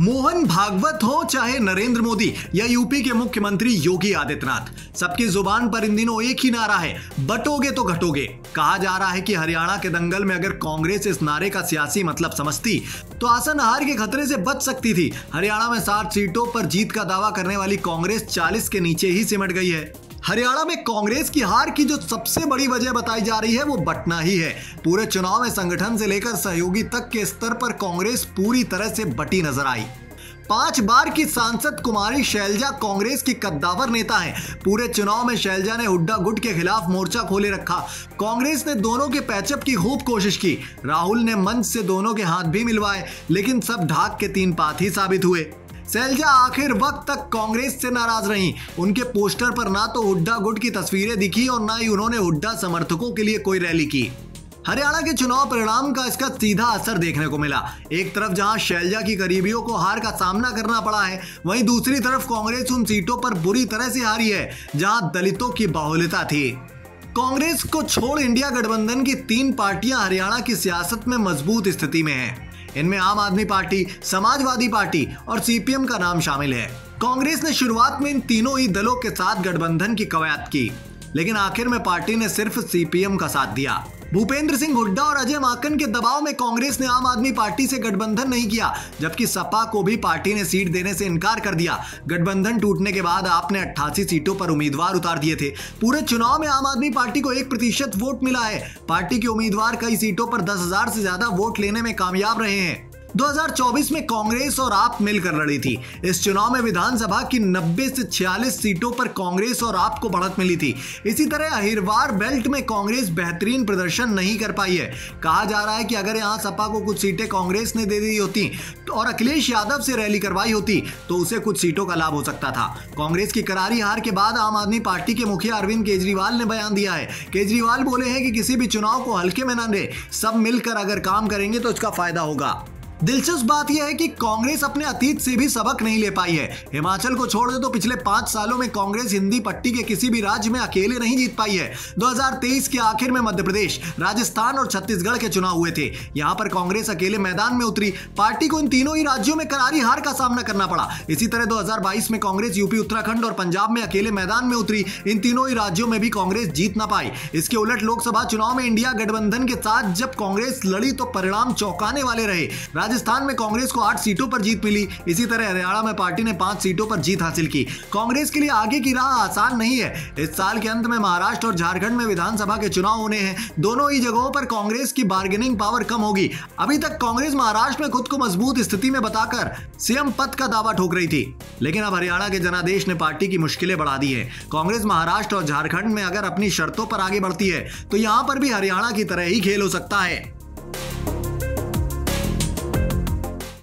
मोहन भागवत हो चाहे नरेंद्र मोदी या यूपी के मुख्यमंत्री योगी आदित्यनाथ, सबकी जुबान पर इन दिनों एक ही नारा है, बटोगे तो घटोगे। कहा जा रहा है कि हरियाणा के दंगल में अगर कांग्रेस इस नारे का सियासी मतलब समझती तो आसन हार के खतरे से बच सकती थी। हरियाणा में 60 सीटों पर जीत का दावा करने वाली कांग्रेस 40 के नीचे ही सिमट गई है। हरियाणा में कांग्रेस की हार की जो सबसे बड़ी वजह बताई जा रही है वो बंटना ही है। पूरे चुनाव में संगठन से लेकर सहयोगी तक के स्तर पर कांग्रेस पूरी तरह से बटी नजर आई। 5 बार की सांसद कुमारी शैलजा कांग्रेस की कद्दावर नेता है। पूरे चुनाव में शैलजा ने हुड्डा गुट के खिलाफ मोर्चा खोले रखा। कांग्रेस ने दोनों के पैचअप की खूब कोशिश की। राहुल ने मंच से दोनों के हाथ भी मिलवाए, लेकिन सब ढाक के 3 पात ही साबित हुए। शैलजा आखिर वक्त तक कांग्रेस से नाराज रहीं। उनके पोस्टर पर ना तो हुड्डा गुट की तस्वीरें दिखी और ना ही उन्होंने हुड्डा समर्थकों के लिए कोई रैली की। हरियाणा के चुनाव परिणाम का इसका सीधा असर देखने को मिला। एक तरफ जहां शैलजा की करीबियों को हार का सामना करना पड़ा है, वहीं दूसरी तरफ कांग्रेस उन सीटों पर बुरी तरह से हारी है जहां दलितों की बाहुल्यता थी। कांग्रेस को छोड़ इंडिया गठबंधन की 3 पार्टियां हरियाणा की सियासत में मजबूत स्थिति में हैं। इनमें आम आदमी पार्टी, समाजवादी पार्टी और सीपीएम का नाम शामिल है। कांग्रेस ने शुरुआत में इन तीनों ही दलों के साथ गठबंधन की कवायद की, लेकिन आखिर में पार्टी ने सिर्फ सीपीएम का साथ दिया। भूपेंद्र सिंह हुड्डा और अजय माकन के दबाव में कांग्रेस ने आम आदमी पार्टी से गठबंधन नहीं किया, जबकि सपा को भी पार्टी ने सीट देने से इनकार कर दिया। गठबंधन टूटने के बाद आपने 88 सीटों पर उम्मीदवार उतार दिए थे। पूरे चुनाव में आम आदमी पार्टी को 1% वोट मिला है। पार्टी के उम्मीदवार कई सीटों पर 10,000 से ज्यादा वोट लेने में कामयाब रहे हैं। 2024 में कांग्रेस और आप मिलकर लड़ी थी। इस चुनाव में विधानसभा की 90 से 46 सीटों पर कांग्रेस और आप को बढ़त मिली थी। इसी तरह अहिरवार बेल्ट में कांग्रेस बेहतरीन प्रदर्शन नहीं कर पाई है। कहा जा रहा है कि अगर यहां सपा को कुछ सीटें कांग्रेस ने दे दी होती और अखिलेश यादव से रैली करवाई होती तो उसे कुछ सीटों का लाभ हो सकता था। कांग्रेस की करारी हार के बाद आम आदमी पार्टी के मुखिया अरविंद केजरीवाल ने बयान दिया है। केजरीवाल बोले हैं कि किसी भी चुनाव को हल्के में न ले, सब मिलकर अगर काम करेंगे तो इसका फायदा होगा। दिलचस्प बात यह है कि कांग्रेस अपने अतीत से भी सबक नहीं ले पाई है। हिमाचल को छोड़ दे तो पिछले 5 सालों में कांग्रेस हिंदी पट्टी के किसी भी राज्य में अकेले नहीं जीत पाई है। 2023 के आखिर में मध्य प्रदेश, राजस्थान और छत्तीसगढ़ के चुनाव हुए थे। यहां पर कांग्रेस अकेले मैदान में उतरी। पार्टी को इन तीनों ही राज्यों में करारी हार का सामना करना पड़ा। इसी तरह 2022 में कांग्रेस यूपी, उत्तराखंड और पंजाब में अकेले मैदान में उतरी। इन तीनों ही राज्यों में भी कांग्रेस जीत ना पाई। इसके उलट लोकसभा चुनाव में इंडिया गठबंधन के साथ जब कांग्रेस लड़ी तो परिणाम चौंकाने वाले रहे। राजस्थान में कांग्रेस को 8 सीटों पर जीत मिली। इसी तरह हरियाणा में पार्टी ने 5 सीटों पर जीत हासिल की। कांग्रेस के लिए आगे की राह आसान नहीं है। इस साल के अंत में महाराष्ट्र और झारखंड में विधानसभा के चुनाव होने हैं। दोनों ही जगहों पर कांग्रेस की बार्गेनिंग पावर कम होगी। अभी तक कांग्रेस महाराष्ट्र में खुद को मजबूत स्थिति में बताकर सीएम पद का दावा ठोक रही थी, लेकिन अब हरियाणा के जनादेश ने पार्टी की मुश्किलें बढ़ा दी है। कांग्रेस महाराष्ट्र और झारखंड में अगर अपनी शर्तों पर आगे बढ़ती है तो यहां पर भी हरियाणा की तरह ही खेल हो सकता है।